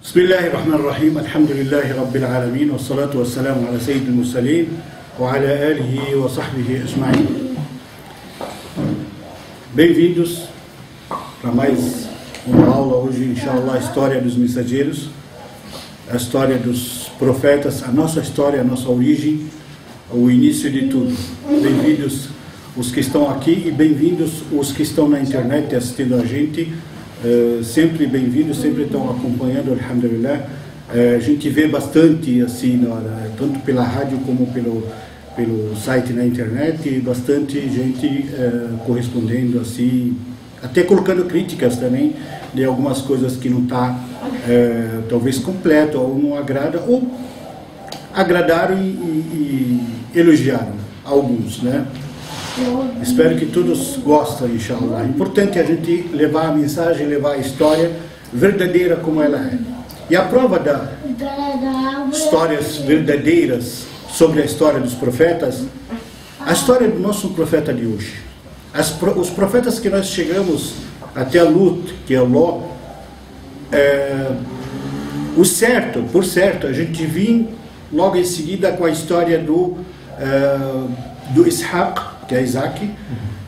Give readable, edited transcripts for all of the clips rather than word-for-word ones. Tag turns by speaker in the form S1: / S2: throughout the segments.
S1: بسم الله الرحمن الرحيم الحمد لله رب العالمين والصلاة والسلام على سيد المرسلين وعلى آله وصحبه أجمعين. Bem-vindos para mais uma aula hoje, inshallah, a história dos mensageiros, a história dos profetas, a nossa história, a nossa origem, o início de tudo. Bem-vindos os que estão aqui e bem-vindos os que estão na internet assistindo a gente. Sempre bem-vindos, sempre estão acompanhando, alhamdulillah. A gente vê bastante assim, tanto pela rádio como pelo site na internet, e bastante gente correspondendo assim, até colocando críticas também de algumas coisas que não está talvez completo ou não agrada, ou agradaram e elogiaram alguns, né? Espero que todos gostem, inshallah. É importante a gente levar a mensagem, levar a história verdadeira como ela é. E a prova das histórias verdadeiras sobre a história dos profetas, a história do nosso profeta de hoje. Os profetas que nós chegamos até a Lut, que é Ló, por certo, a gente vinha logo em seguida com a história do Ishaq, que é Isaac,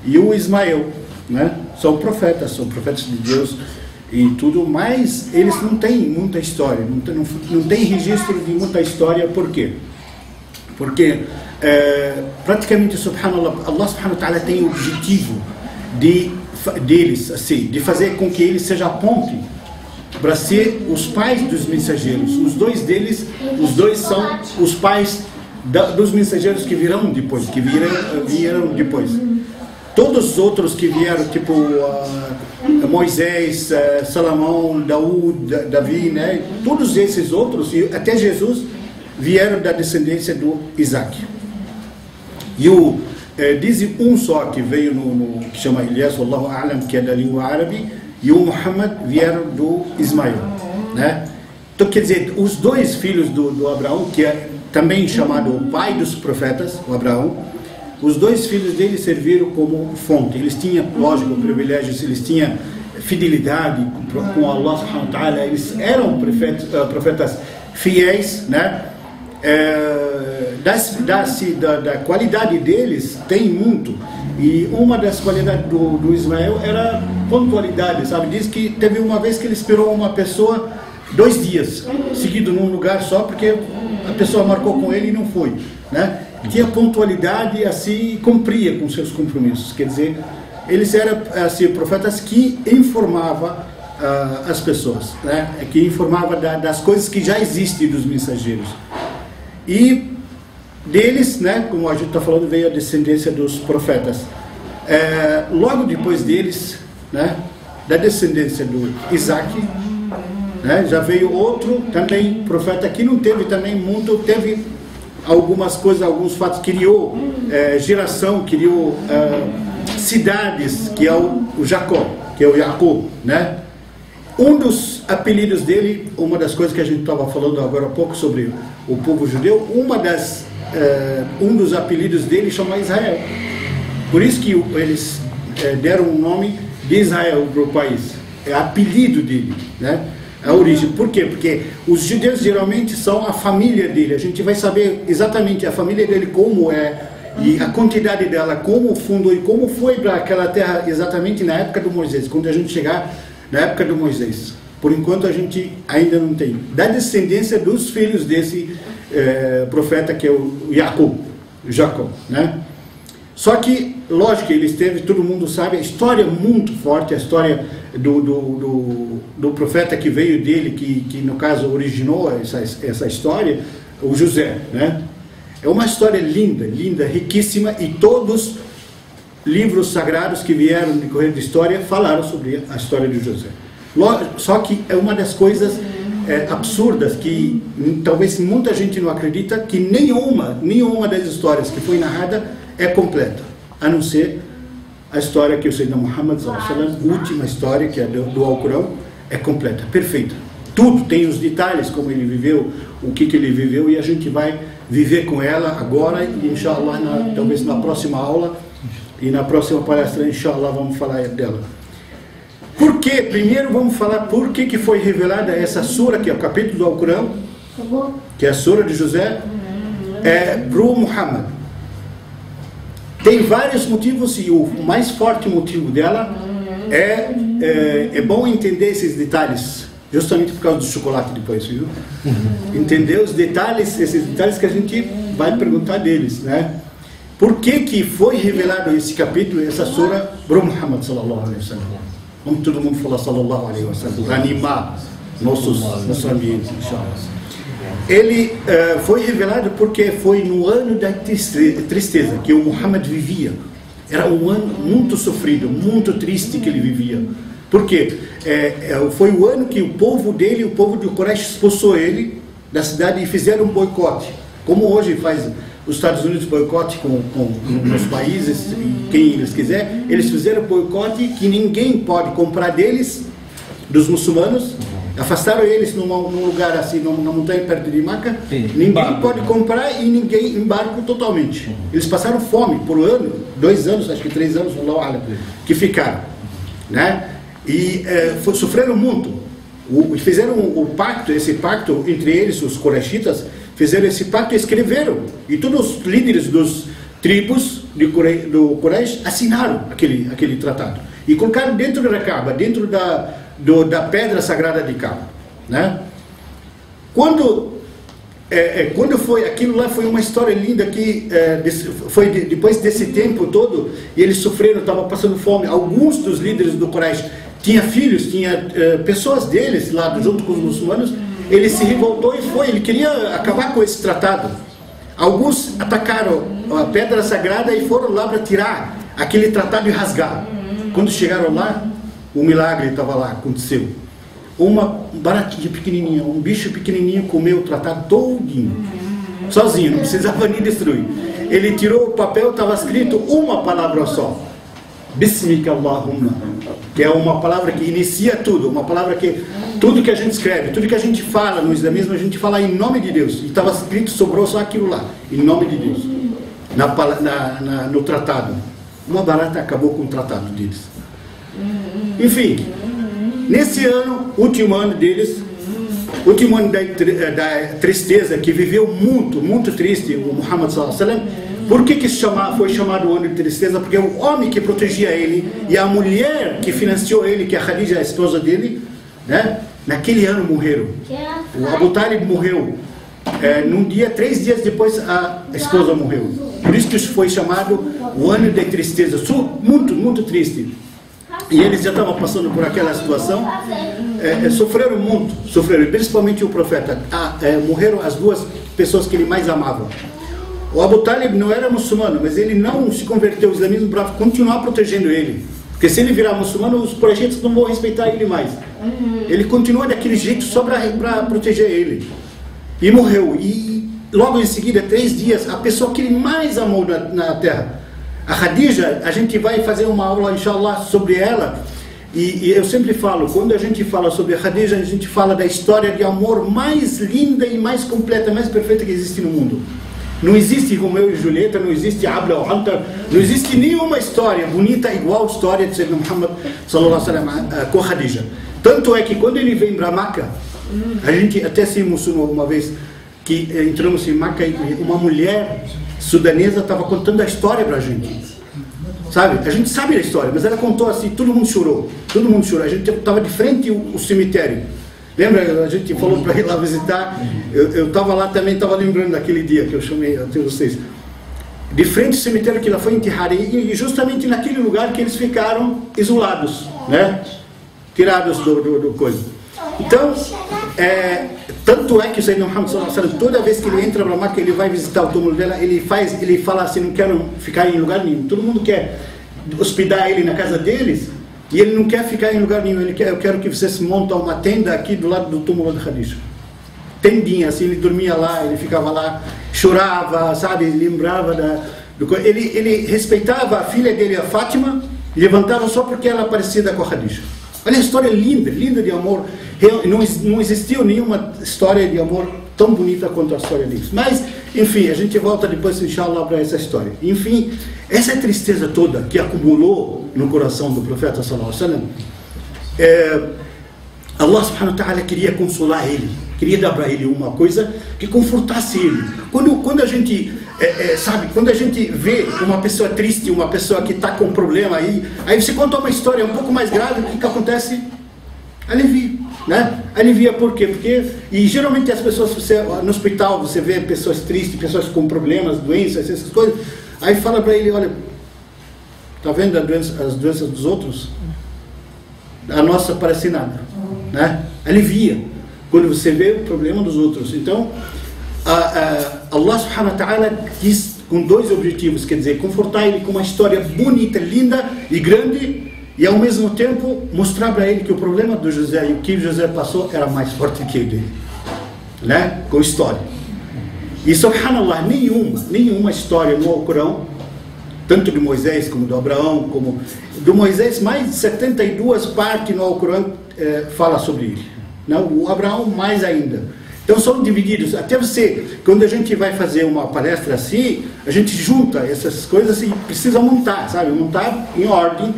S1: e o Ismael, né? São profetas de Deus e tudo, mas eles não têm muita história, não tem registro de muita história. Por quê? Porque praticamente, subhanallah, Allah subhanahu wa ta'ala tem o objetivo deles, assim, de fazer com que eles sejam a ponte para ser os pais dos mensageiros. Os dois são os pais dos mensageiros que virão depois, vieram depois. Todos os outros que vieram, tipo Moisés, Salomão, Davi, né? Todos esses outros, e até Jesus, vieram da descendência do Isaac. E dizem um só que veio que chama Elias, Wallahu A'lam, que é da língua árabe, e o Muhammad vieram do Ismael, né? Então, quer dizer, os dois filhos do Abraão, que é também chamado o pai dos profetas, o Abraão, os dois filhos dele serviram como fonte. Eles tinham, lógico, privilégios, eles tinham fidelidade com Allah subhanahu wa ta'ala, eles eram profetas fiéis, né? Da qualidade deles tem muito, e uma das qualidades do Ismael era pontualidade, sabe? Diz que teve uma vez que ele esperou uma pessoa 2 dias seguido num lugar só, porque a pessoa marcou com ele e não foi, né? Tinha pontualidade, assim, cumpria com seus compromissos. Quer dizer, eles eram assim, profetas que informavam as pessoas, né? Que informavam das coisas que já existem dos mensageiros. E deles, né, como a gente está falando, veio a descendência dos profetas. Logo depois deles, né, da descendência do Isaac, né, já veio outro também profeta que não teve também muito, teve algumas coisas, alguns fatos, criou geração, criou cidades, que é o Jacó, que é o Jacob, né? Um dos apelidos dele, uma das coisas que a gente estava falando agora há pouco sobre o povo judeu, um dos apelidos dele chama Israel. Por isso que eles deram o nome de Israel para o país. É apelido dele, né? A origem. Por quê? Porque os judeus geralmente são a família dele. A gente vai saber exatamente a família dele como é, e a quantidade dela, como fundou e como foi para aquela terra exatamente na época do Moisés. Quando a gente chegar na época do Moisés. Por enquanto a gente ainda não tem. Da descendência dos filhos desse profeta, que é o Jacó, né? Só que, lógico, eles teve, todo mundo sabe, a história muito forte, a história do profeta que veio dele, que no caso originou essa história, o José, né? É uma história linda, linda, riquíssima, e todos livros sagrados que vieram no decorrer da história falaram sobre a história de José. Só que é uma das coisas absurdas que talvez muita gente não acredita, que nenhuma das histórias que foi narrada é completa, a não ser a história que o Sayyidina Muhammad sallallahu alaihi wasallam, última história, que é do Alcorão, é completa, perfeita. Tudo tem os detalhes, como ele viveu, o que ele viveu, e a gente vai viver com ela agora, e inshallah, talvez na próxima aula e na próxima palestra, inshallah, vamos falar dela. Por quê? Primeiro vamos falar por que foi revelada essa sura, que é o capítulo do Alcorão, que é a sura de José, para o Muhammad. Tem vários motivos e o mais forte motivo dela é bom entender esses detalhes, justamente por causa do chocolate depois, viu? Entender os detalhes, esses detalhes que a gente vai perguntar deles, né? Por que foi revelado esse capítulo, essa sura, para o Muhammad sallallahu alaihi wasallam? Vamos todo mundo falar sallallahu alaihi wasallam, para animar nossos ambientes, inshallah. Ele foi revelado porque foi no ano da tristeza que o Muhammad vivia. Era um ano muito sofrido, muito triste que ele vivia. Por quê? Foi o ano que o povo dele, o povo de Quraysh, expulsou ele da cidade e fizeram um boicote. Como hoje faz os Estados Unidos boicote nos países, quem eles quiserem, eles fizeram boicote que ninguém pode comprar deles, dos muçulmanos. Afastaram eles num lugar assim, na montanha perto de Meca. Ninguém pode comprar e ninguém embarca totalmente. Eles passaram fome por um ano, 2 anos, acho que 3 anos, que ficaram, né? E sofreram muito. Fizeram o pacto, esse pacto entre eles, os Quraishitas, fizeram esse pacto e escreveram. E todos os líderes dos tribos do Quraysh assinaram aquele tratado. E colocaram dentro da Kaaba, dentro da pedra sagrada de Kaaba, né? Quando foi aquilo lá, foi uma história linda que foi depois desse tempo todo, e eles sofreram, estavam passando fome. Alguns dos líderes do Quraysh tinha filhos, tinha pessoas deles lá junto com os muçulmanos. Ele se revoltou e ele queria acabar com esse tratado. Alguns atacaram a pedra sagrada e foram lá para tirar aquele tratado e rasgar. Quando chegaram lá, o milagre estava lá, aconteceu. Uma baratinha pequenininha, um bicho pequenininho comeu o tratado todinho, sozinho, não precisava nem destruir. Ele tirou o papel, estava escrito uma palavra só: Bismika Allahumma, que é uma palavra que inicia tudo, uma palavra que tudo que a gente escreve, tudo que a gente fala no islamismo, a gente fala em nome de Deus. E estava escrito, sobrou só aquilo lá, em nome de Deus, no tratado. Uma barata acabou com o tratado deles. Enfim, nesse ano, último ano deles, último ano da tristeza, que viveu muito, muito triste, o Muhammad sallallahu alaihi wasallam. Por que foi chamado o ano de tristeza? Porque o homem que protegia ele e a mulher que financiou ele, que é a Khadija, a esposa dele, né? Naquele ano morreram. O Abu Talib morreu. Num dia, 3 dias depois, a esposa morreu. Por isso que foi chamado o ano de tristeza. Muito, muito triste. E eles já estavam passando por aquela situação. Sofreram muito, principalmente o profeta. Morreram as 2 pessoas que ele mais amava. O Abu Talib não era muçulmano, mas ele não se converteu ao islamismo para continuar protegendo ele. Porque se ele virar muçulmano, os Quraishitas não vão respeitar ele mais. Ele continua daquele jeito só para proteger ele. E morreu. E logo em seguida, 3 dias, a pessoa que ele mais amou na terra, a Khadija, a gente vai fazer uma aula, inshallah, sobre ela. E eu sempre falo, quando a gente fala sobre a Khadija, a gente fala da história de amor mais linda e mais completa, mais perfeita que existe no mundo. Não existe Romeu e Julieta, não existe Abla ou Antar, não existe nenhuma história bonita igual a história de Sayyidina Muhammad sallallahu alaihi wasallam com Khadija. Tanto é que quando ele vem para Meca, a gente até se emocionou uma vez que entramos em Meca e uma mulher sudanesa estava contando a história para a gente. Sabe? A gente sabe a história, mas ela contou assim, todo mundo chorou. A gente estava de frente ao cemitério. Lembra, a gente falou para ir lá visitar, eu estava lá também, estava lembrando daquele dia que eu chamei até vocês. De frente ao cemitério que ela foi enterrada, e justamente naquele lugar que eles ficaram isolados, né? Tirados do coisa. Então, tanto é que o Sayyidina Muhammad sallallahu alaihi wasallam, toda vez que ele entra para Meca, ele vai visitar o túmulo dela, ele fala assim, não quero ficar em lugar nenhum. Todo mundo quer hospedar ele na casa deles, e ele não quer ficar em lugar nenhum. Eu quero que vocês montam uma tenda aqui do lado do túmulo de Khadija. Tendinha, assim, ele dormia lá, ele ficava lá, chorava, sabe, lembrava ele respeitava a filha dele, a Fátima, e levantava só porque ela era parecida com a Khadija. Olha a história linda, linda de amor. Não existiu nenhuma história de amor tão bonita quanto a história deles. Mas, enfim, a gente volta depois, inshallah, para essa história. Enfim, essa tristeza toda que acumulou no coração do profeta sallallahu alaihi wasallam, Allah subhanahu wa ta'ala queria consolar ele, queria dar para ele uma coisa que confortasse ele. Quando a gente, quando a gente vê uma pessoa triste, uma pessoa que está com um problema aí você conta uma história um pouco mais grave, o que acontece? Alivia, né? Alivia por quê? E geralmente as pessoas, no hospital, você vê pessoas tristes, pessoas com problemas, doenças, essas coisas, aí fala para ele, olha, tá vendo as doenças dos outros? A nossa parece nada, né? Alivia quando você vê o problema dos outros. Então, Allah subhanahu wa ta'ala quis com dois objetivos, quer dizer, confortar ele com uma história bonita, linda e grande, e ao mesmo tempo mostrar para ele que o problema do José e o que José passou era mais forte que o dele, né? Com história. E subhanallah, nenhuma história no Alcorão, tanto de Moisés como do Abraão, como do Moisés, mais de 72 partes no Alcorão fala sobre ele. Não, o Abraão mais ainda. Então são divididos. Até quando a gente vai fazer uma palestra assim, a gente junta essas coisas e precisa montar, sabe? Montar em ordem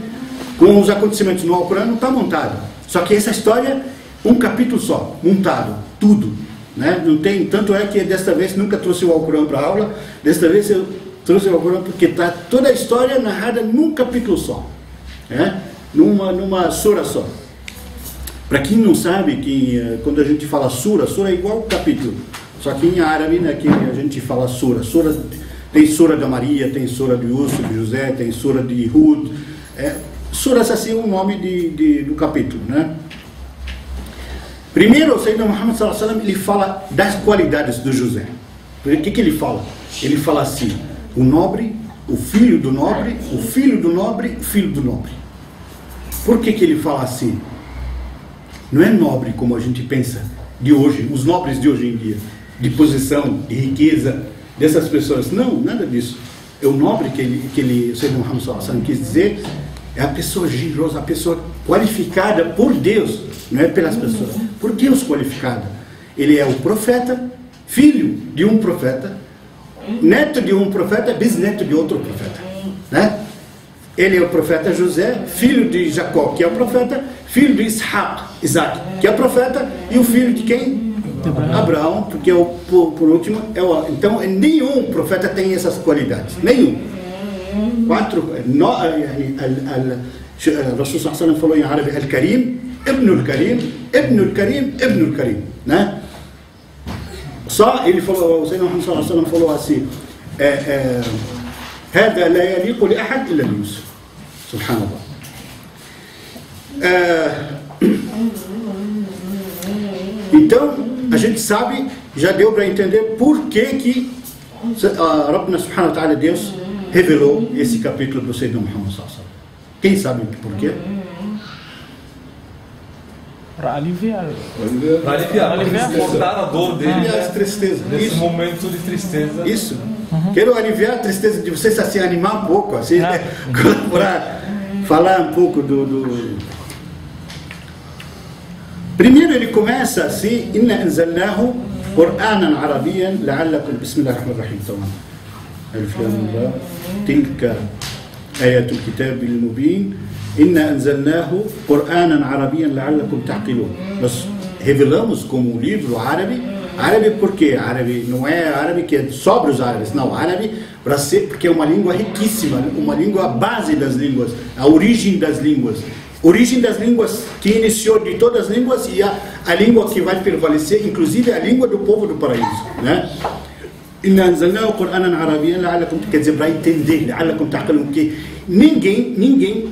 S1: com os acontecimentos. No Alcorão não está montado. Só que essa história, um capítulo só, montado, tudo, né? Não tem, tanto é que desta vez nunca trouxe o Alcorão para a aula. Desta vez eu trouxe o Alcorão porque está toda a história narrada num capítulo só, né? Numa sura só. Para quem não sabe, quando a gente fala sura é igual capítulo, só que em árabe, né, que a gente fala sura. Tem sura da Maria, tem sura de Yusuf, de José, tem sura de Hud. Suras assim é o nome do capítulo, né? Primeiro, o Sayyidina Muhammad sallallahu alaihi wasallam, ele fala das qualidades do José. O que ele fala? Ele fala assim: o nobre, o filho do nobre, o filho do nobre, o filho do nobre. Por que ele fala assim? Não é nobre como a gente pensa de hoje, os nobres de hoje em dia, de posição, de riqueza, dessas pessoas. Não, nada disso. É o nobre que o Sayyidina Muhammad sallallahu alaihi wasallam quis dizer, é a pessoa generosa, a pessoa qualificada por Deus, não é pelas pessoas, por Deus qualificada. Ele é o profeta, filho de um profeta, neto de um profeta, bisneto de outro profeta, né? Ele é o profeta José, filho de Jacó, que é o profeta, filho de Isaac, que é o profeta, e o filho de quem? Abraão, porque é por último, então nenhum profeta tem essas qualidades, nenhum. Rasul sallallahu alaihi wasallam falou em árabe Al-Karim, Ibnul Karim, Ibnul Karim, Ibnul Karim, né? Só ele falou, o Sayyidina Muhammad sallallahu alaihi wasallam falou assim: هذا لا يليق لأحد إلا بيوسف. سبحان الله. Então, a gente sabe, já deu para entender por que Rabbuna subhanahu wa ta'ala, Deus, revelou esse capítulo do Sayyidina Muhammad sallallahu alaihi wasallam. Quem sabe por quê?
S2: Para aliviar.
S3: Para cortar a dor dele.
S1: Aliviar a tristeza.
S3: Nesse momento de tristeza.
S1: Isso. Quero aliviar a tristeza de vocês, assim, animar um pouco, assim, para falar um pouco do... Primeiro ele começa assim: Inna anzalnahu Qur'anan Arabiyan la'allakum bismillahir-rahmanir-rahim. Alif Lam Ra, tilka ayatul kitabil mubin. Inna anzalnahu Qur'anan Arabiyan la'allakum ta'qilun. Nós revelamos como um livro árabe porque árabe não é árabe que é só para os árabes, não, árabe porque é uma língua riquíssima, uma língua base das línguas, a origem das línguas que iniciou de todas as línguas, e a língua que vai prevalecer, inclusive a língua do povo do paraíso, né? Inna anzalnahu Qur'anan Arabiyan la'allakum, quer dizer, para entender, la'allakum ta'qilun, que ninguém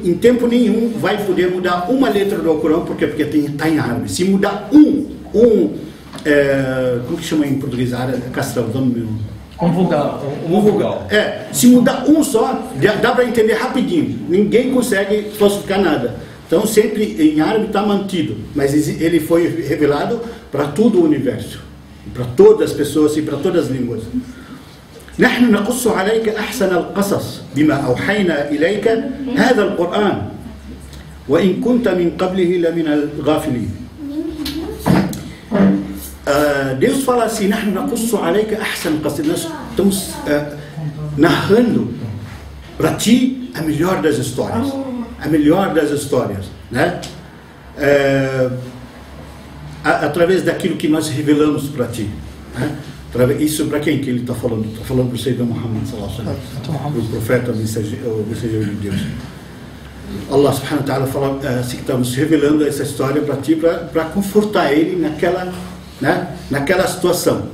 S1: em tempo nenhum vai poder mudar uma letra do Alcorão, porque está em árabe. Se mudar como que chama em português?
S3: Um vogal.
S1: Se mudar um só, dá para entender rapidinho. Ninguém consegue falsificar nada. Então sempre em árabe está mantido, mas ele foi revelado para todo o universo, para todas as pessoas e para todas as línguas. نحن نقص عليك أحسن القصص بما أوحينا إليك هذا القرآن وإن كنت من قبله لمن الغافلين. Deus fala assim: نحن نقص عليك أحسن القصص. Nós estamos narrando para ti a melhor das histórias, né? através daquilo que nós revelamos para ti. Né? Isso para quem que ele está falando? Está falando para o Sayyidina Muhammad sallallahu alaihi wasallam, o profeta, o mensageiro de Deus. Allah subhanahu wa ta'ala fala assim, que estamos revelando essa história para ti, para confortar ele naquela situação.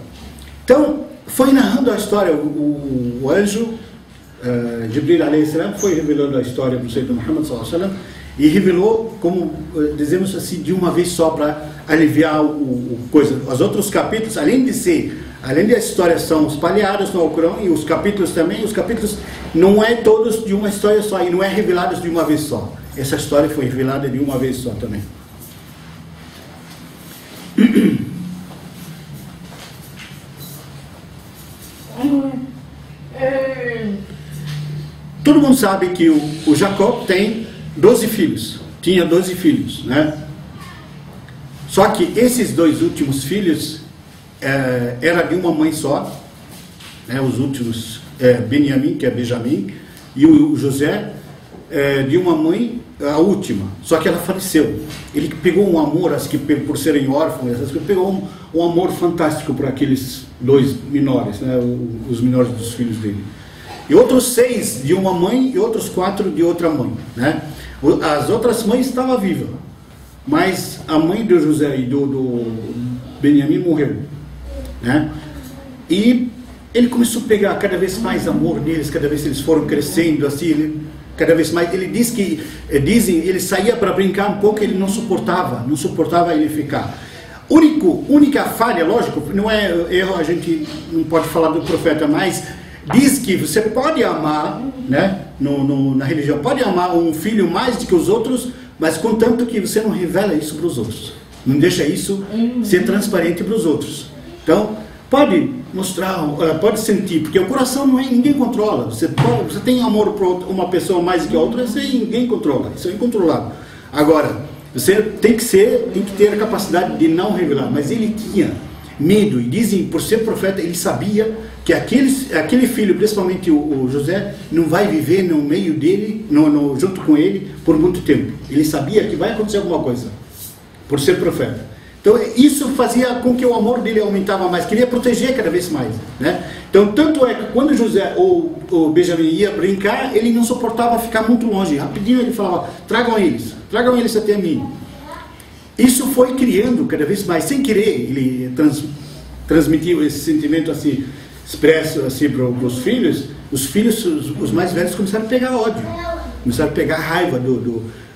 S1: Então, foi narrando a história, o anjo Jibril alayhi salam foi revelando a história para o Sayyidina Muhammad sallallahu alaihi wasallam, e revelou, como dizemos assim, de uma vez só, para aliviar o coisa. Os outros capítulos, além das histórias são espalhadas no Alcorão, e os capítulos também, os capítulos não é todos de uma história só, e não é revelados de uma vez só. Essa história foi revelada de uma vez só também. Todo mundo sabe que o Jacó tem 12 filhos, tinha 12 filhos, né? Só que esses dois últimos filhos era de uma mãe só, né? Os últimos, Benjamim, que é Benjamim, e o José, de uma mãe, a última, só que ela faleceu. Ele pegou um amor, acho que por serem órfãos, pegou um amor fantástico para aqueles dois menores, né? Os menores dos filhos dele. E outros 6 de uma mãe e outros 4 de outra mãe, né? As outras mães estavam vivas, mas a mãe do José e do Benjamim morreu, né? E ele começou a pegar cada vez mais amor neles, cada vez eles foram crescendo assim, cada vez mais. Ele diz que, ele saía para brincar um pouco, ele não suportava ele ficar. Única falha, lógico, não é erro, a gente não pode falar do profeta, mas diz que você pode amar, né, na religião, pode amar um filho mais do que os outros, mas contanto que você não revela isso para os outros, não deixa isso ser transparente para os outros. Então, pode mostrar, pode sentir, porque o coração não é, ninguém controla. Você tem amor por uma pessoa mais do que a outra, isso aí ninguém controla, isso é incontrolável. Agora, você tem que ter a capacidade de não revelar, mas ele tinha medo, e dizem, por ser profeta, ele sabia que aquele filho, principalmente o José, não vai viver no meio dele, junto com ele, por muito tempo. Ele sabia que vai acontecer alguma coisa, por ser profeta. Então isso fazia com que o amor dele aumentava mais, queria proteger cada vez mais, né? Então tanto é que quando José ou o Benjamim ia brincar, ele não suportava ficar muito longe, rapidinho ele falava, tragam eles até mim. Isso foi criando cada vez mais, sem querer, ele transmitiu esse sentimento assim, expresso assim para os filhos. Os filhos, os mais velhos, começaram a pegar ódio, começaram a pegar raiva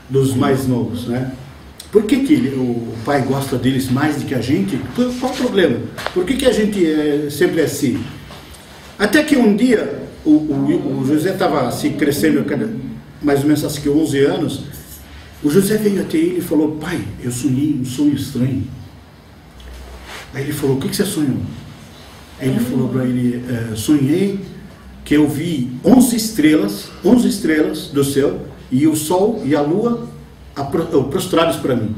S1: dos mais novos, né? Por que o pai gosta deles mais do que a gente? Qual o problema? Por que a gente sempre é assim? Até que um dia, o José estava assim, crescendo, mais ou menos assim, 11 anos, o José veio até ele e falou, pai, eu sonhei um sonho estranho. Aí ele falou, o que você sonhou? Aí ele falou para ele, sonhei que eu vi 11 estrelas do céu, e o sol e a lua prostrados para mim.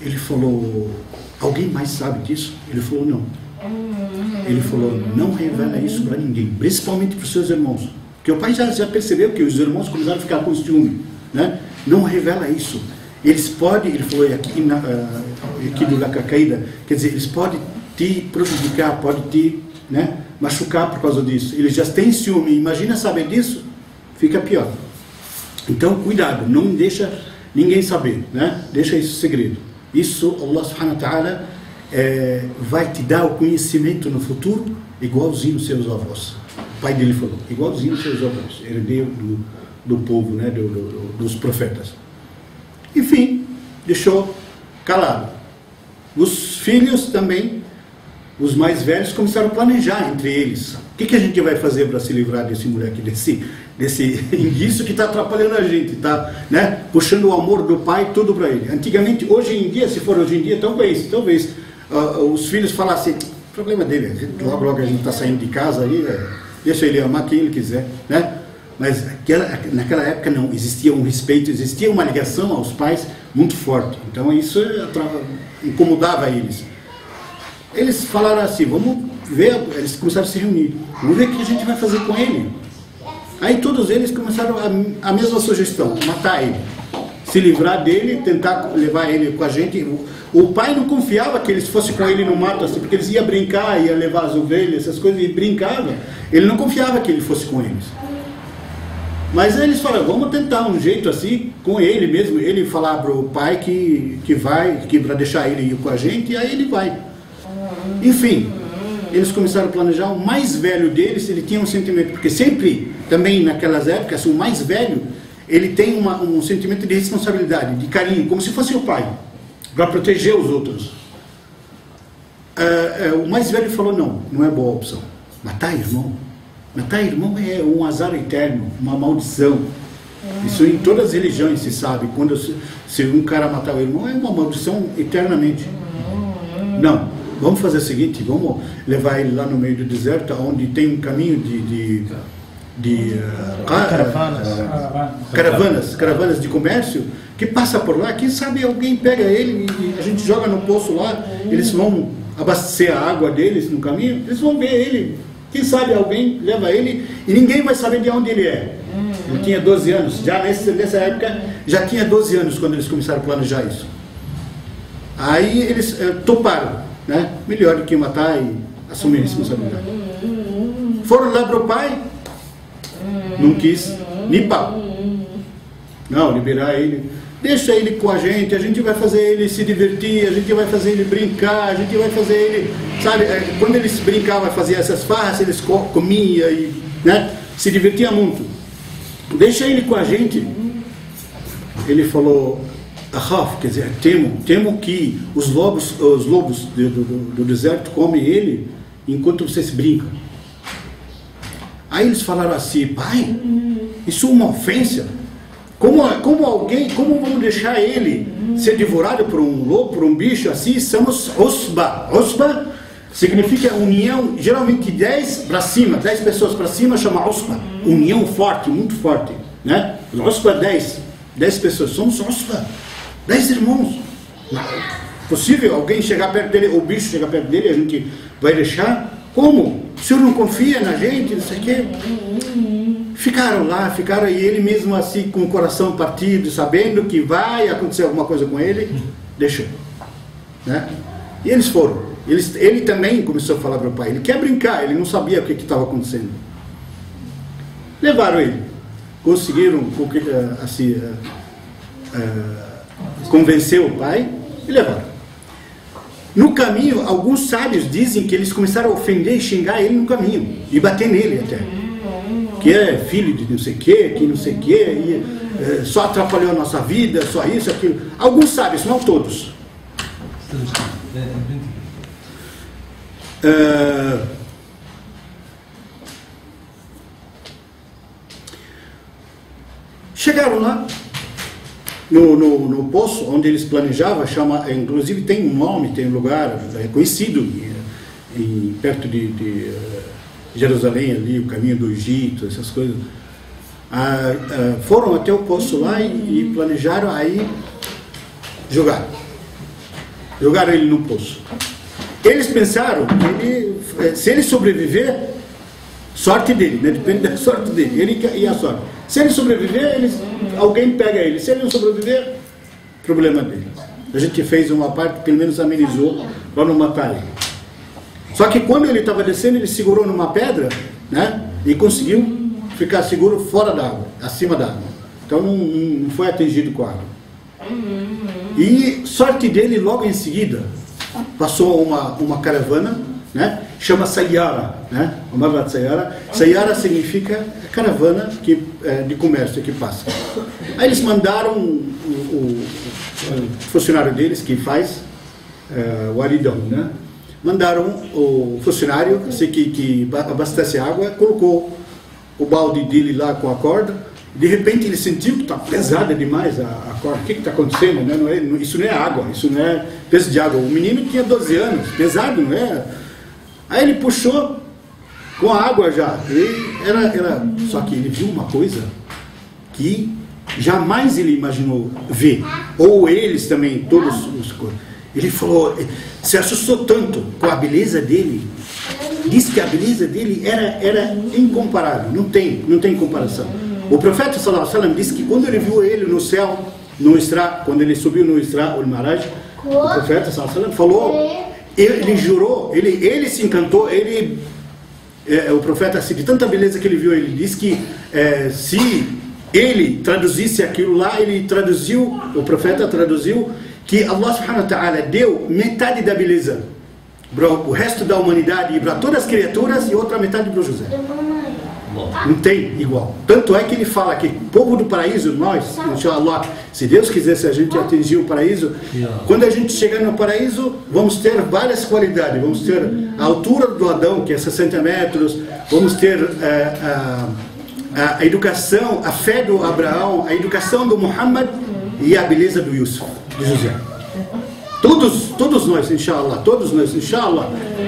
S1: Ele falou, alguém mais sabe disso? Ele falou, não. Ele falou, não revela isso para ninguém, principalmente para os seus irmãos. Porque o pai já percebeu que os irmãos começaram a ficar com ciúme, né? Não revela isso. Eles podem, ele falou aqui do Lacacaída, quer dizer, eles podem te prejudicar, podem te, né, machucar por causa disso. Eles já têm ciúme, imagina saber disso, fica pior. Então, cuidado, não deixa ninguém saber, né? Deixa isso segredo. Isso, Allah subhanahu wa ta'ala vai te dar o conhecimento no futuro igualzinho aos seus avós. O pai dele falou, igualzinho aos seus avós, herdeiro do povo, né? Dos profetas. Enfim, deixou calado. Os filhos também, os mais velhos, começaram a planejar entre eles. O que a gente vai fazer para se livrar desse moleque, desse indício que está atrapalhando a gente, está, né, puxando o amor do pai tudo para ele. Antigamente, hoje em dia, se for hoje em dia, talvez os filhos falassem, o problema dele, logo a gente está saindo de casa aí, deixa ele amar quem ele quiser, né? Mas naquela época não, existia um respeito, existia uma ligação aos pais muito forte. Então isso incomodava eles. Eles falaram assim, vamos ver, eles começaram a se reunir, vamos ver o que a gente vai fazer com ele. Aí todos eles começaram a mesma sugestão, matar ele. se livrar dele, tentar levar ele com a gente. O pai não confiava que eles fossem com ele no mato, assim, porque eles iam brincar, iam levar as ovelhas, essas coisas, e brincava. Ele não confiava que ele fosse com eles. Mas eles falaram, vamos tentar um jeito assim, com ele mesmo, ele falar para o pai que vai, que para deixar ele ir com a gente, e aí ele vai. Enfim, eles começaram a planejar. O mais velho deles, ele tinha um sentimento, porque sempre, também naquelas épocas, o mais velho, ele tem um sentimento de responsabilidade, de carinho, como se fosse o pai, para proteger os outros. O mais velho falou, não é boa opção. Matar irmão é um azar eterno, uma maldição. Isso em todas as religiões se sabe. Quando se um cara matar o irmão, é uma maldição eternamente. Não, vamos fazer o seguinte, vamos levar ele lá no meio do deserto, onde tem um caminho de caravanas de comércio, que passa por lá. Quem sabe alguém pega ele e a gente joga no poço lá, eles vão abastecer a água deles no caminho, eles vão ver ele. Quem sabe alguém leva ele e ninguém vai saber de onde ele é. Ele tinha 12 anos, já nessa época, já tinha 12 anos quando eles começaram a planejar isso. Aí eles toparam, né? Melhor do que matar e assumir a responsabilidade. Foram lá para o pai, não quis, nem pau. Não, liberar ele. Deixa ele com a gente vai fazer ele se divertir, a gente vai fazer ele brincar, a gente vai fazer ele, sabe, quando eles brincavam, faziam essas farras, eles comiam e, né, se divertia muito. Deixa ele com a gente. Ele falou, quer dizer, temo que os lobos do deserto comem ele enquanto vocês brincam. Aí eles falaram assim, pai, isso é uma ofensa. Como vamos deixar ele ser devorado por um lobo, por um bicho assim? Somos osba. Osba significa união, geralmente 10 para cima, 10 pessoas para cima chama osba. União forte, muito forte, né? Osba 10 pessoas, somos osba, 10 irmãos. Possível alguém chegar perto dele, o bicho chegar perto dele, a gente vai deixar? Como? O senhor não confia na gente, não sei o quê? Ficaram e ele mesmo assim com o coração partido, sabendo que vai acontecer alguma coisa com ele, deixou, né? E eles foram. Ele também começou a falar para o pai, ele quer brincar, ele não sabia o que estava acontecendo. Levaram ele, conseguiram assim, convencer o pai e levaram. No caminho, alguns sábios dizem que eles começaram a ofender e xingar ele no caminho, e bater nele até. Que é filho de não sei o que não sei o que, e só atrapalhou a nossa vida, só isso, aquilo. Alguns sábios, não todos. Chegaram lá, no poço onde eles planejavam, inclusive tem um nome, tem um lugar conhecido, perto de Jerusalém, ali, o caminho do Egito, essas coisas. Foram até o poço lá e planejaram, aí jogaram ele no poço. Eles pensaram que se ele sobreviver, sorte dele, né? Depende da sorte dele, ele e a sorte. Se ele sobreviver, alguém pega ele. Se ele não sobreviver, problema dele. A gente fez uma parte, pelo menos amenizou, para não matar ele. Só que quando ele estava descendo, ele segurou numa pedra, né? E conseguiu ficar seguro fora da água, acima da água. Então não foi atingido com a água. E sorte dele, logo em seguida, passou uma caravana, né? Chama Sayara, né? Sayara significa caravana de comércio que passa. Aí eles mandaram o funcionário deles, que faz o aridão, né? Mandaram o funcionário que abastece água, colocou o balde dele lá com a corda. De repente ele sentiu que está pesada demais a corda. O que está acontecendo? Né? Isso não é água, isso não é peso de água. O menino tinha 12 anos, pesado, não é? Aí ele puxou com a água já. Só que ele viu uma coisa que jamais ele imaginou ver. Ou eles também, todos os... Ele falou, se assustou tanto com a beleza dele, disse que a beleza dele era incomparável, não tem comparação. O profeta sallallahu alaihi wasallam disse que quando ele viu ele no céu, no Isra, quando ele subiu no Isra o Maraj, o profeta falou, ele jurou, ele se encantou, o profeta, assim, de tanta beleza que ele viu, ele disse que se ele traduzisse aquilo lá, o profeta traduziu que Allah subhanahu wa ta'ala deu metade da beleza para o resto da humanidade e para todas as criaturas e outra metade para o José. Não tem igual. Tanto é que ele fala que o povo do paraíso, nós, inshallah, se Deus quiser, se a gente atingir o paraíso, quando a gente chegar no paraíso, vamos ter várias qualidades. Vamos ter a altura do Adão, que é 60 metros, vamos ter a educação, a fé do Abraão, a educação do Muhammad e a beleza do Yusuf, de José. Todos nós, inshallah,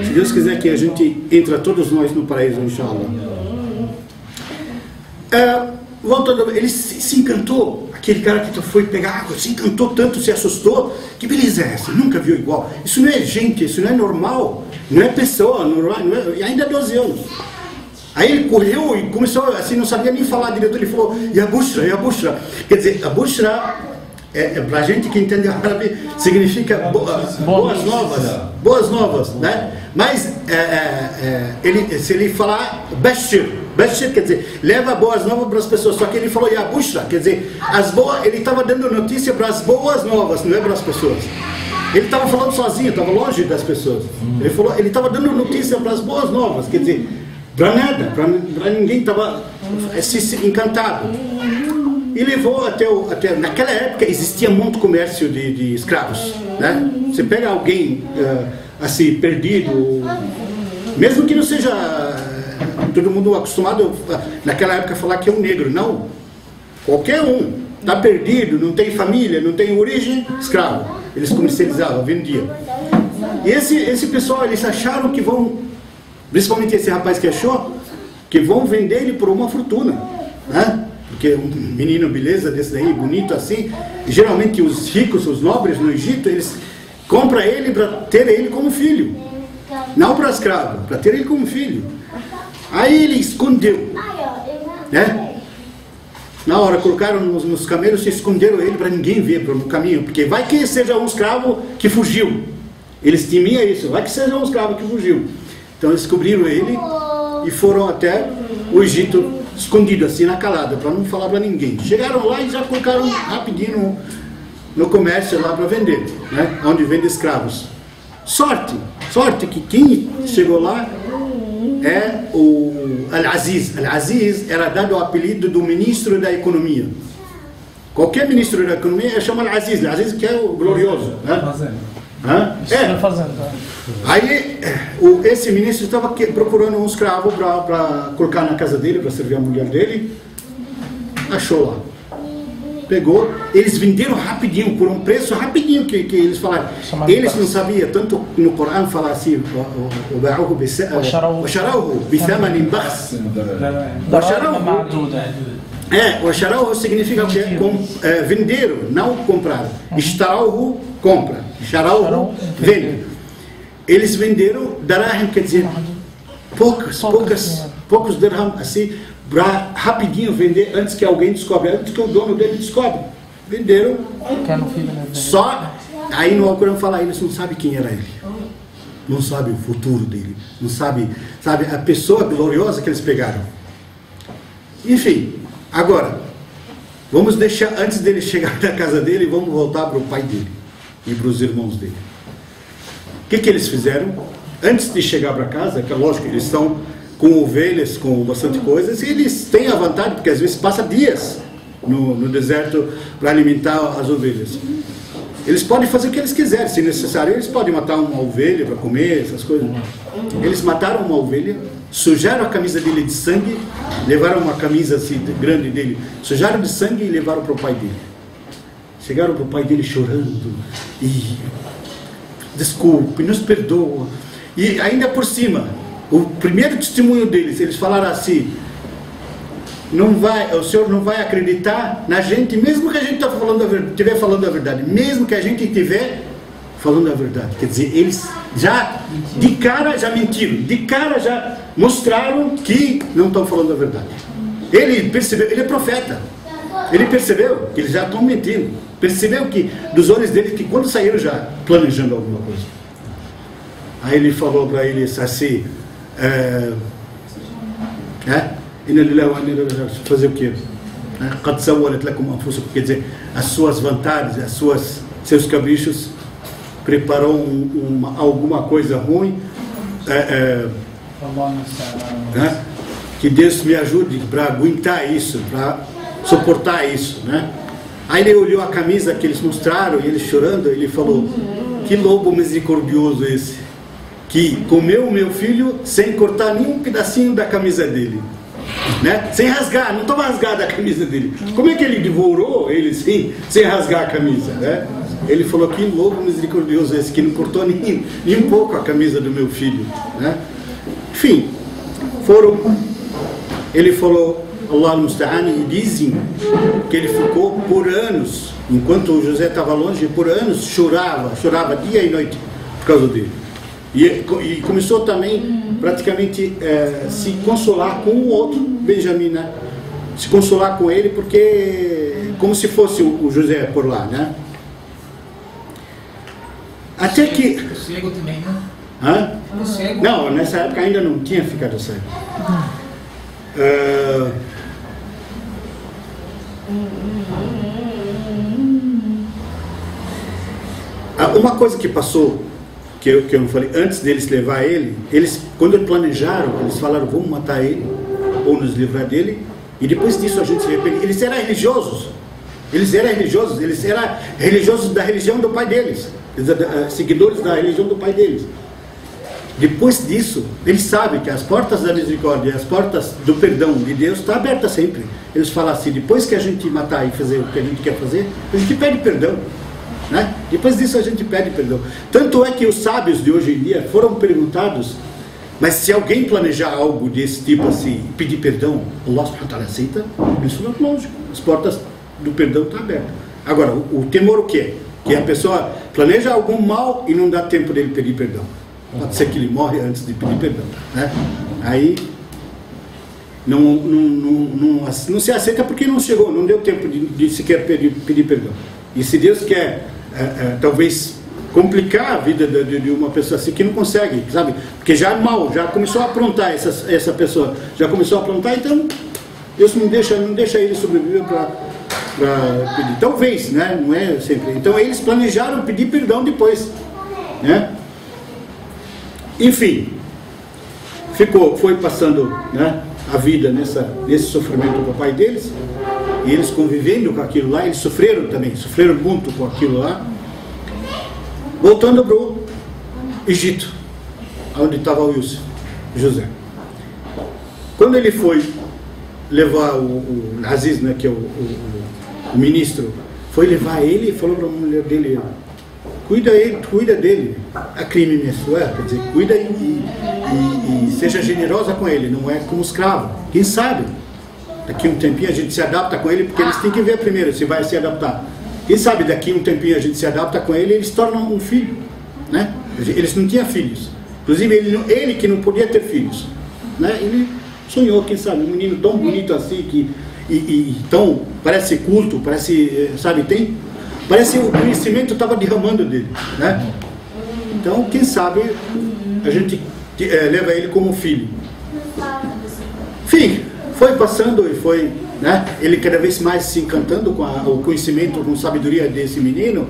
S1: se Deus quiser que a gente entre todos nós no paraíso, inshallah. Voltando, ele se encantou, aquele cara que foi pegar água, se encantou tanto, se assustou. Que beleza é essa? Nunca viu igual. Isso não é gente, isso não é normal, não é pessoa, e ainda 12 anos. Aí ele correu e começou assim, não sabia nem falar direito, ele falou, e a Bushra. Quer dizer, a Bushra, pra gente que entende árabe, significa boas novas, né? Mas se ele falar Bashir, quer dizer, leva boas novas para as pessoas, só que ele falou Yabushra, quer dizer, ele estava dando notícia para as boas novas, não é para as pessoas. Ele estava falando sozinho, estava longe das pessoas. Ele estava dando notícia para as boas novas, quer dizer, para nada, para ninguém, estava encantado. E levou até naquela época existia muito comércio de escravos, né? Você pega alguém assim perdido, mesmo que não seja todo mundo acostumado naquela época a falar que é um negro, não, qualquer um está perdido, não tem família, não tem origem, escravo, eles comercializavam, vendiam. E esse pessoal, eles acharam que vão, principalmente esse rapaz que achou, que vão vender ele por uma fortuna, né? Porque um menino beleza desse daí, bonito assim, geralmente os ricos, os nobres no Egito, eles compram ele para ter ele como filho, não para escravo, para ter ele como filho. Aí ele escondeu, né? Na hora colocaram nos camelos e esconderam ele para ninguém ver no caminho, porque vai que seja um escravo que fugiu. Eles temiam isso, vai que seja um escravo que fugiu. Então eles descobriram ele e foram até o Egito escondido assim na calada, para não falar para ninguém. Chegaram lá e já colocaram rapidinho no comércio lá para vender, né? Onde vende escravos. Sorte que quem chegou lá é o Al-Aziz. Al-Aziz era dado o apelido do ministro da economia. Qualquer ministro da economia é chamado Al-Aziz. Al-Aziz que é o glorioso, né? Aí esse ministro estava procurando um escravo para colocar na casa dele, para servir a mulher dele. Achou lá, pegou, eles venderam rapidinho, por um preço rapidinho que eles falaram. Eles não sabiam, tanto no Corão fala assim, o Sharauhu significa que venderam, não compraram. Ishtarauhu, compra. Sharauhu, vende. Eles venderam darahim, quer dizer, poucos dirham, assim, para rapidinho vender antes que alguém descobre, antes que o dono dele descobre. Venderam. Só, aí no Alcorão fala, eles não sabem quem era ele. Não sabem o futuro dele. Não sabem, sabe, a pessoa gloriosa que eles pegaram. Enfim. Agora, vamos deixar, antes dele chegar na casa dele, vamos voltar para o pai dele e para os irmãos dele. O que eles fizeram? Antes de chegar para casa, que é lógico, eles estão com ovelhas, com bastante coisas, e eles têm a vantagem, porque às vezes passa dias no deserto para alimentar as ovelhas. Eles podem fazer o que eles quiserem, se necessário, eles podem matar uma ovelha para comer, essas coisas. Eles mataram uma ovelha, sujaram a camisa dele de sangue, levaram uma camisa assim grande dele, sujaram de sangue e levaram para o pai dele. Chegaram para o pai dele chorando e desculpe, nos perdoa. E ainda por cima, o primeiro testemunho deles, eles falaram assim: o senhor não vai acreditar na gente, mesmo que a gente estiver falando a verdade, mesmo que a gente estiver falando a verdade. Quer dizer, eles já de cara já mentiram, de cara já mostraram que não estão falando a verdade. Ele percebeu, ele é profeta. Ele percebeu que eles já estão mentindo. Percebeu que, dos olhos dele, que quando saíram já planejando alguma coisa. Aí ele falou para eles assim, fazer o quê? Quer dizer, as suas vontades, seus caprichos preparou alguma coisa ruim. Que Deus me ajude para aguentar isso, para suportar isso, né? Aí ele olhou a camisa que eles mostraram e ele chorando, ele falou: que lobo misericordioso esse, que comeu o meu filho sem cortar nenhum pedacinho da camisa dele, né? Sem rasgar, não estava rasgada a camisa dele. Como é que ele devorou ele sem rasgar a camisa, né? Ele falou: que lobo misericordioso esse, que não cortou nem um pouco a camisa do meu filho, né? Enfim, ele falou, Allah al-Musta'an, e dizem que ele ficou por anos, enquanto o José estava longe, por anos chorava dia e noite por causa dele. E começou também praticamente se consolar com o outro Benjamim, né? Se consolar com ele, porque como se fosse o José por lá, né? Até que...
S4: O cego também, né?
S1: Hã?
S4: O cego.
S1: Não, nessa época ainda não tinha ficado cego. Uma coisa que passou, que eu não falei, antes deles levar ele, quando eles planejaram, eles falaram: vamos matar ele, ou nos livrar dele, e depois disso a gente se arrepende. Eles eram religiosos da religião do pai deles, seguidores da religião do pai deles. Depois disso, eles sabem que as portas da misericórdia, as portas do perdão de Deus estão abertas sempre. Eles falam assim: depois que a gente matar e fazer o que a gente quer fazer, a gente pede perdão, né? Depois disso a gente pede perdão. Tanto é que os sábios de hoje em dia foram perguntados: mas se alguém planejar algo desse tipo assim, pedir perdão, Allah subhanahu wa ta'ala aceita? Eles falaram: lógico, as portas do perdão estão abertas. Agora, o temor o quê? Que a pessoa planeja algum mal e não dá tempo dele pedir perdão. Pode ser que ele morre antes de pedir perdão, né? Aí não se aceita porque não chegou, não deu tempo de sequer pedir perdão. E se Deus quer talvez complicar a vida de uma pessoa assim, que não consegue, sabe? Porque já é mal, já começou a aprontar essa pessoa, já começou a aprontar, então Deus não deixa ele sobreviver para pedir. Talvez, né? Não é sempre. Então eles planejaram pedir perdão depois, né? Enfim, foi passando, né, a vida nesse sofrimento do pai deles, e eles convivendo com aquilo lá, eles sofreram muito com aquilo lá. Voltando para o Egito, onde estava o José. Quando ele foi levar o Aziz, né, que é o ministro, foi levar ele e falou para a mulher dele: cuida dele, a crime mensual, quer dizer, cuida e seja generosa com ele, não é como escravo. Quem sabe, daqui um tempinho a gente se adapta com ele, porque eles têm que ver primeiro se vai se adaptar. Quem sabe daqui um tempinho a gente se adapta com ele e eles tornam um filho, né? Eles não tinham filhos, inclusive ele que não podia ter filhos, né? Ele sonhou, quem sabe, um menino tão bonito assim, e tão, parece culto, parece, sabe, parece o conhecimento estava derramando dele, né? Então, quem sabe, a gente leva ele como filho. Enfim, foi passando e foi, né? Ele cada vez mais se encantando com o conhecimento, com a sabedoria desse menino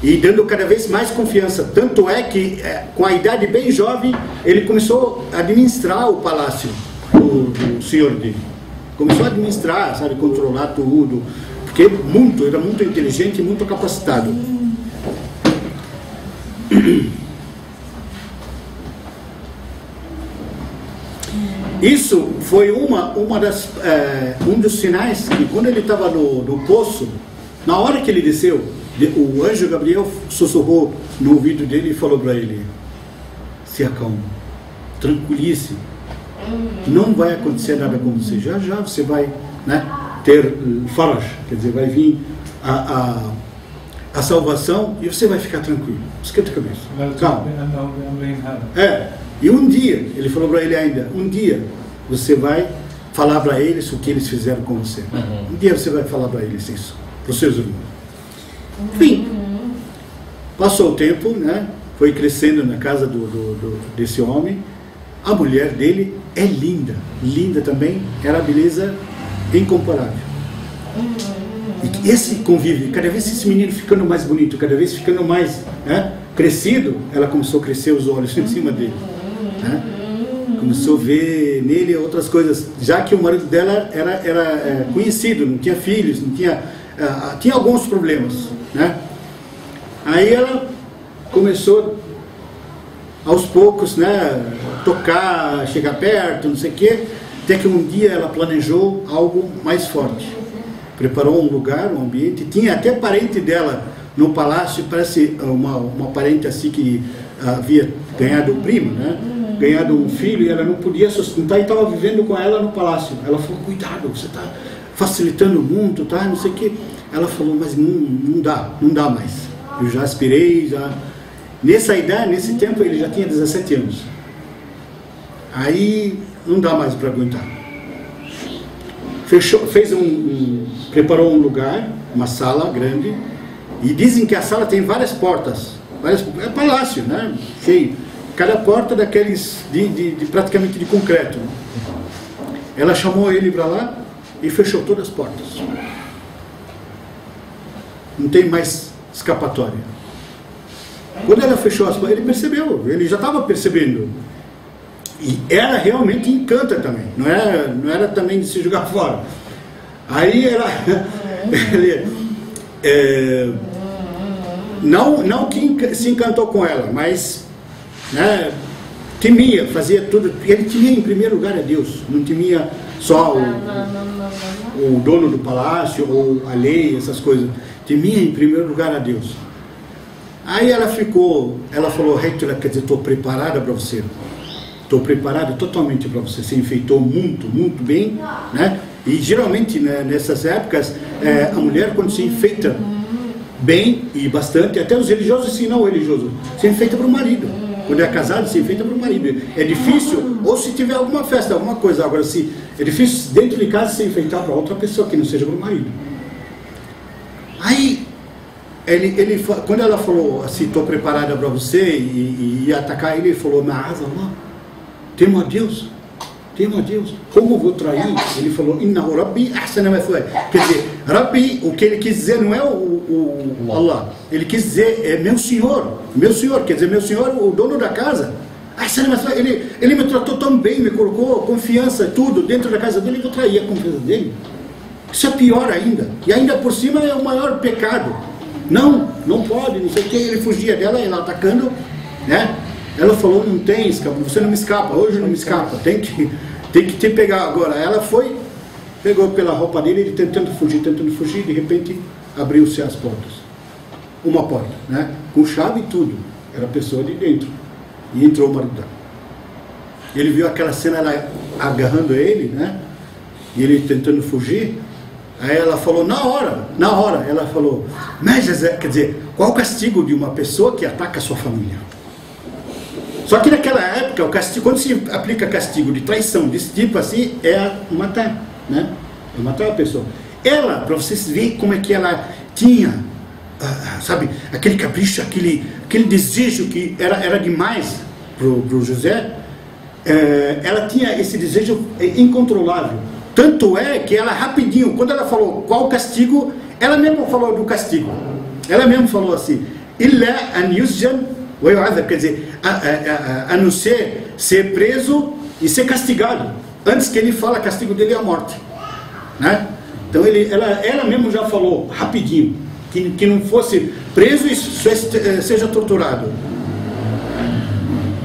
S1: e dando cada vez mais confiança. Tanto é que, com a idade bem jovem, ele começou a administrar o palácio do senhor dele. Começou a administrar, sabe, controlar tudo. Porque era muito inteligente e muito capacitado. Isso foi um dos sinais que, quando ele estava no poço, na hora que ele desceu, o anjo Gabriel sussurrou no ouvido dele e falou para ele: se acalme, tranquilize, não vai acontecer nada com você, já você vai, né, ter faraj, quer dizer, vai vir a salvação e você vai ficar tranquilo, esquenta a cabeça, calma. E um dia, ele falou para ele ainda: um dia você vai falar para eles o que eles fizeram com você. Um dia você vai falar para eles isso, para os seus irmãos. Enfim, passou o tempo, né? Foi crescendo na casa desse homem. A mulher dele é linda, linda também, era beleza incomparável. E esse convívio, cada vez esse menino ficando mais bonito, cada vez ficando mais, né, crescido, ela começou a crescer os olhos em cima dele, né? Começou a ver nele outras coisas, já que o marido dela era conhecido, não tinha filhos, não tinha, tinha alguns problemas, né? Aí ela começou aos poucos, né, tocar, chegar perto, não sei o quê, até que um dia ela planejou algo mais forte. Preparou um lugar, um ambiente, tinha até parente dela no palácio, parece uma parente assim que havia ganhado um primo, né? Ganhado um filho e ela não podia sustentar e estava vivendo com ela no palácio. Ela falou, cuidado, você está facilitando muito, tá? Não sei o quê. Ela falou, mas não dá mais. Eu já aspirei, já... Nessa idade, nesse tempo, ele já tinha 17 anos. Aí não dá mais para aguentar. Preparou um lugar, uma sala grande, e dizem que a sala tem várias portas, é palácio, né? Cheio. Cada porta daqueles praticamente de concreto. Ela chamou ele para lá e fechou todas as portas. Não tem mais escapatória. Quando ela fechou as portas, ele percebeu, ele já estava percebendo. E ela realmente encanta também, não era também de se jogar fora. Aí ela, não que se encantou com ela, mas, né, temia, fazia tudo. Ele temia em primeiro lugar a Deus, não temia só o dono do palácio ou a lei, essas coisas. Temia em primeiro lugar a Deus. Aí ela falou, Hector, quer dizer, estou preparada para você. Estou preparado totalmente para você. Se enfeitou muito, muito bem, né? E geralmente, né, nessas épocas, a mulher, quando se enfeita bem e bastante, até os religiosos, se não religiosos, se enfeita para o marido. Quando é casado, se enfeita para o marido. É difícil, ou se tiver alguma festa, alguma coisa. Agora, se é difícil dentro de casa se enfeitar para outra pessoa que não seja para o marido. Aí, quando ela falou assim, estou preparada para você e ia atacar ele falou, Ma'azallah, temo a Deus, como vou trair? Ele falou, Innahu Rabbi ahsana mathwaya. Quer dizer, Rabbi, o que ele quis dizer não é o Allah, ele quis dizer, é meu senhor, quer dizer, meu senhor, o dono da casa. Ahsana mathwaya. Ele me tratou tão bem, me colocou confiança, tudo dentro da casa dele, eu vou trair a confiança dele. Isso é pior ainda, e ainda por cima é o maior pecado. Não pode, não sei o que, ele fugia dela, ela atacando, né? Ela falou, não tem escapa, você não me escapa, hoje não me escapa, tem que te pegar agora. Ela pegou pela roupa dele, ele tentando fugir, de repente abriu-se as portas. Uma porta, né? Com chave e tudo, era a pessoa de dentro, e entrou o marido dela. Ele viu aquela cena, ela agarrando ele, né? E ele tentando fugir. Aí ela falou, na hora, ela falou, mas, quer dizer, qual o castigo de uma pessoa que ataca a sua família? Só que naquela época, o castigo, quando se aplica castigo de traição desse tipo assim, é matar, né? É matar a pessoa. Ela, para vocês verem como é que ela tinha, sabe, aquele capricho, aquele desejo que era demais pro José, ela tinha esse desejo incontrolável. Tanto é que ela rapidinho, quando ela falou qual o castigo, ela mesma falou do castigo. Ela mesma falou assim, Illa an yusjan wa yu'adhab, quer dizer, a não ser preso e ser castigado. Antes que ele fala, castigo dele é a morte, né? Então ela mesma já falou rapidinho que não fosse preso e seja torturado.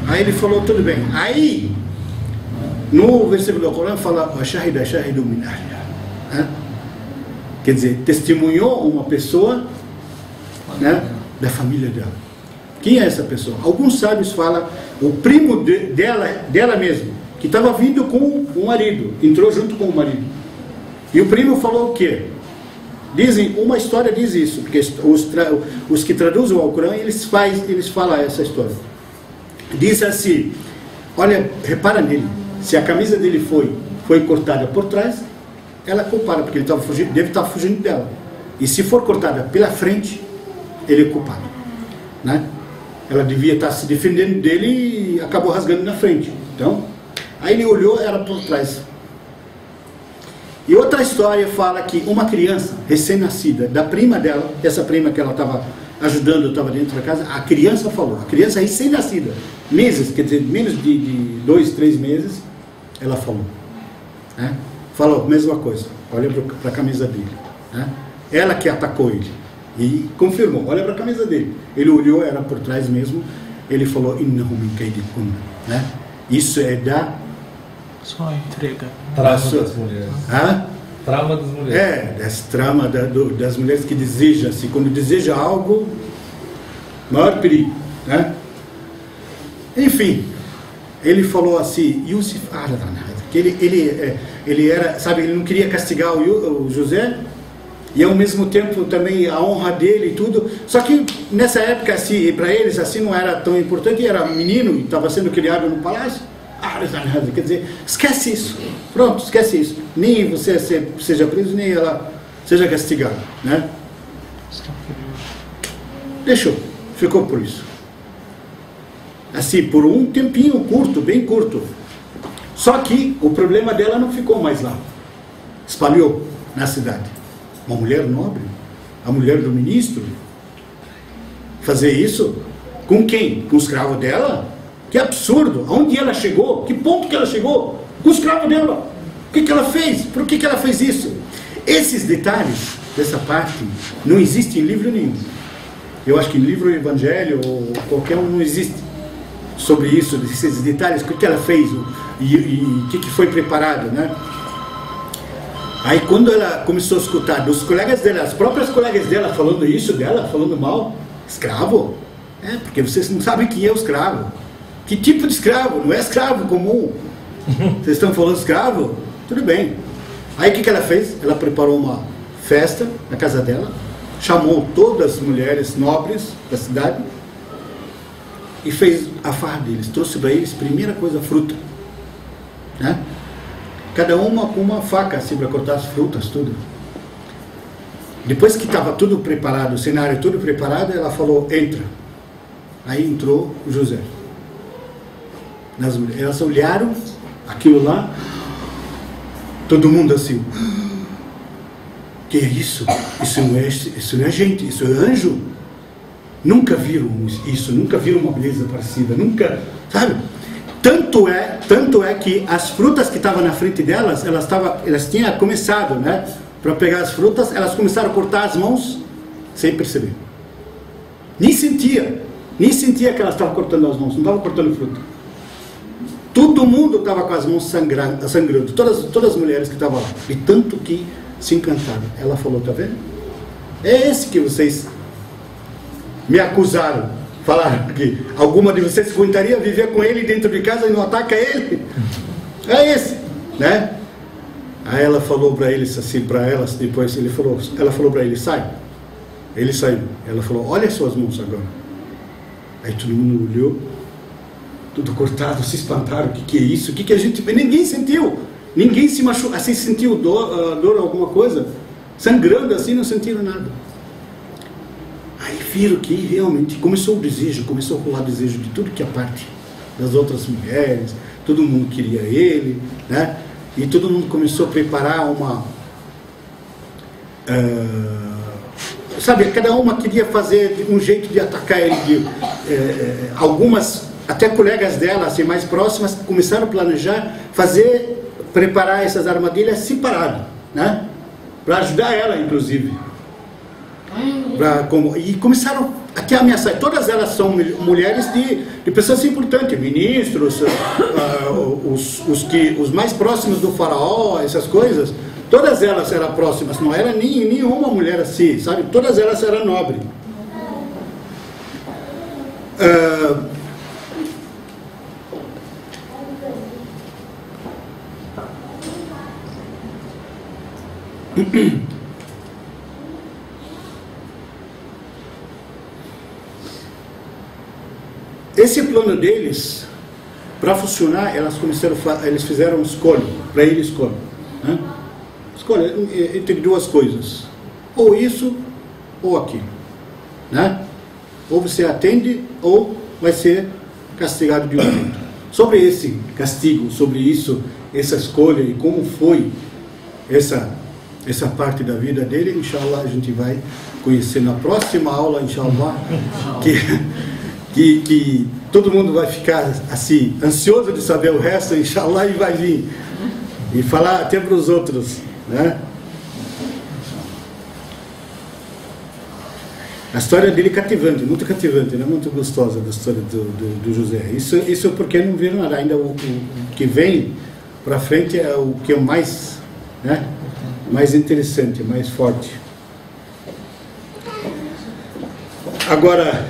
S1: Aí ele falou, tudo bem. Aí no versículo do Corão fala, shahida shahidu min ahliha, quer dizer, testemunhou uma pessoa, né, da família dela. Quem é essa pessoa? Alguns sábios falam o primo dela mesmo, que estava vindo com o marido, entrou junto com o marido. E o primo falou o quê? Dizem, uma história diz isso, porque os que traduzem o Alcorão, eles falam essa história. Diz assim, olha, repara nele, se a camisa dele foi foi cortada por trás, ela é culpada, porque ele deve estar fugindo dela. E se for cortada pela frente, ele é culpado, né? Ela devia estar se defendendo dele e acabou rasgando na frente. Então, aí ele olhou, era por trás. E outra história fala que uma criança recém-nascida, da prima dela, essa prima que ela estava ajudando, estava dentro da casa, a criança falou, a criança recém-nascida, meses, quer dizer, menos de 2, 3 meses, ela falou, né? Falou, mesma coisa, olha para a camisa dele, né? Ela que atacou ele, e confirmou, olha para a camisa dele, ele olhou, era por trás mesmo, ele falou, innahu min kaydikum, né? Isso é da...
S2: Só entrega.
S3: Trama das mulheres.
S1: Hã?
S3: Trama das mulheres.
S1: É, das tramas das mulheres que desejam, assim, quando deseja algo, maior perigo, né? Enfim, ele falou assim, Yusuf que ele era, sabe, ele não queria castigar o José, e ao mesmo tempo também a honra dele e tudo, só que nessa época, assim, para eles assim não era tão importante, era menino e estava sendo criado no palácio, quer dizer, esquece isso, pronto, esquece isso, nem você seja preso, nem ela seja castigada, né? Deixou, ficou por isso, assim, por um tempinho curto, bem curto. Só que o problema dela não ficou mais lá, espalhou na cidade. Uma mulher nobre, a mulher do ministro, fazer isso com quem? Com o escravo dela? Que absurdo! Aonde ela chegou? Que ponto que ela chegou? Com o escravo dela. O que ela fez? Por que ela fez isso? Esses detalhes dessa parte não existem em livro nenhum. Eu acho que em livro do Evangelho ou qualquer um não existe sobre isso, esses detalhes, o que ela fez e o que foi preparado, né? Aí quando ela começou a escutar dos colegas dela, as próprias colegas dela falando isso dela, falando mal, escravo? É, porque vocês não sabem quem é o escravo. Que tipo de escravo? Não é escravo comum. Vocês estão falando escravo? Tudo bem. Aí o que ela fez? Ela preparou uma festa na casa dela, chamou todas as mulheres nobres da cidade e fez a farra deles. Trouxe para eles, primeira coisa, fruta, né? Cada uma com uma faca assim para cortar as frutas, tudo. Depois que estava tudo preparado, o cenário tudo preparado, ela falou, entra. Aí entrou o José. Elas olharam aquilo lá, todo mundo assim, que é isso? Isso não é gente, isso é anjo. Nunca viram isso, nunca viram uma beleza parecida, nunca, sabe? Tanto é que as frutas que estavam na frente delas, elas tinham começado, né? Para pegar as frutas, elas começaram a cortar as mãos sem perceber. Nem sentia que elas estavam cortando as mãos, não estavam cortando fruta. Todo mundo estava com as mãos sangrando, todas as mulheres que estavam lá. E tanto que se encantaram. Ela falou, tá vendo? É esse que vocês me acusaram. Falaram que alguma de vocês aguentaria viver com ele dentro de casa e não ataca ele? É esse, né? Aí ela falou para eles assim, para elas, depois ela falou para ele, sai. Ele saiu. Ela falou, olha as suas mãos agora. Aí todo mundo olhou, tudo cortado, se espantaram, o que é isso? O que a gente... Ninguém sentiu, ninguém se machucou, assim, sentiu dor alguma coisa, sangrando assim, não sentiram nada. Aí viram que realmente começou a rolar desejo de tudo que é parte das outras mulheres, todo mundo queria ele, né? E todo mundo começou a preparar uma... sabe, cada uma queria fazer um jeito de atacar ele. Algumas, até colegas dela, assim, mais próximas, começaram a planejar, preparar essas armadilhas separadas, né? Para ajudar ela, inclusive. E começaram até a ameaçar. Todas elas são mulheres de pessoas importantes, ministros, os mais próximos do faraó, essas coisas. Todas elas eram próximas, não era nenhuma mulher assim, sabe? Todas elas eram nobres. Esse plano deles para funcionar, eles fizeram escolha, para ele escolha. Né? Escolha entre duas coisas, ou isso ou aquilo. Né? Ou você atende, ou vai ser castigado de um jeito. Sobre esse castigo, sobre isso, essa escolha e como foi essa parte da vida dele, inshallah, a gente vai conhecer na próxima aula, inshallah, que todo mundo vai ficar assim, ansioso de saber o resto, inshallah, e vai vir e falar até para os outros, né? A história dele é cativante, muito cativante, né? Muito gostosa da história do José. Isso porque não viram nada, ainda o que vem para frente é o que é mais, né? Mais interessante, mais forte. Agora,